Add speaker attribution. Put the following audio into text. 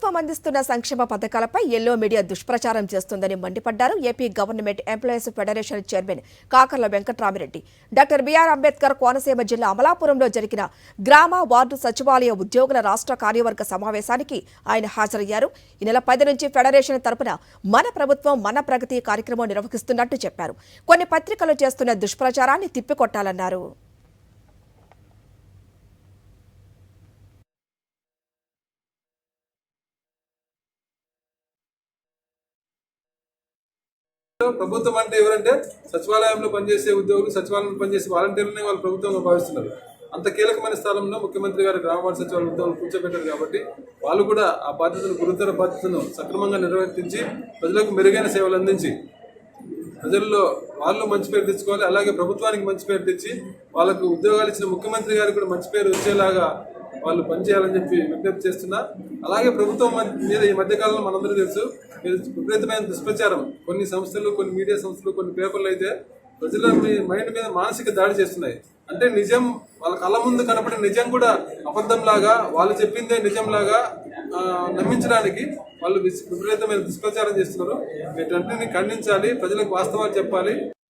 Speaker 1: ప్రభుత్వం అందిస్తున్న సంక్షేమ పథకాలపై ఎల్లో మీడియా దుష్ప్రచారం చేస్తుందని మండిపడ్డారు AP government employees federation chairman Kakarla Venkatramireddy. Doctor BR Ambedkar Konaseema జిల్లా అమలాపురంలో జరిగిన గ్రామ వార్డు సచివాలయ ఉద్యోగుల రాష్ట్ర కార్యవర్గ సమావేశానికి ఆయన హాజరయ్యారు. ఈ నెల 10 నుంచి ఫెడరేషన్ తరపున మన ప్రభుత్వం మన ప్రగతి కార్యక్రమం నిర్వహిస్తున్నట్టు చెప్పారు. కొన్ని పత్రికలు చేస్తున్న దుష్ప్రచారాన్ని తిప్పికొట్టాలన్నారు.
Speaker 2: ప్రభుత్వం అంటే ఎవరంటే సచివాలయంలో పనిచేసే ఉద్యోగులు, సచివాలయంలో పనిచేసే వాలంటీర్లని వాళ్ళు ప్రభుత్వంగా భావిస్తున్నారు. అంత కీలకమైన స్థలంలో ముఖ్యమంత్రి గారు గ్రామ సచివాలయ ఉద్యోగులు కూర్చోబెట్టారు కాబట్టి వాళ్ళు కూడా ఆ బాధ్యతను, గురుతర బాధ్యతను సక్రమంగా నిర్వర్తించి ప్రజలకు మెరుగైన సేవలు అందించి ప్రజల్లో వాళ్ళు మంచి పేరు తెచ్చుకోవాలి. అలాగే ప్రభుత్వానికి మంచి పేరు తెచ్చి వాళ్ళకు ఉద్యోగాలు ఇచ్చిన ముఖ్యమంత్రి గారికి కూడా మంచి పేరు వచ్చేలాగా వాళ్ళు పనిచేయాలని చెప్పి విజ్ఞప్తి చేస్తున్నా. అలాగే ప్రభుత్వం మీద ఈ మధ్యకాలంలో మనందరూ తెలుసు విపరీతమైన దుష్ప్రచారం కొన్ని సంస్థలు, కొన్ని మీడియా సంస్థలు, కొన్ని పేపర్లు అయితే ప్రజల మైండ్ మీద మానసిక దాడి చేస్తున్నాయి. అంటే నిజం వాళ్ళ కళ్ళ ముందు కనపడే నిజం కూడా అబద్ధంలాగా, వాళ్ళు చెప్పిందే నిజంలాగా నమ్మించడానికి వాళ్ళు విపరీతమైన దుష్ప్రచారం చేస్తున్నారు. వీటన్నిటిని ఖండించాలి, ప్రజలకు వాస్తవాలు చెప్పాలి.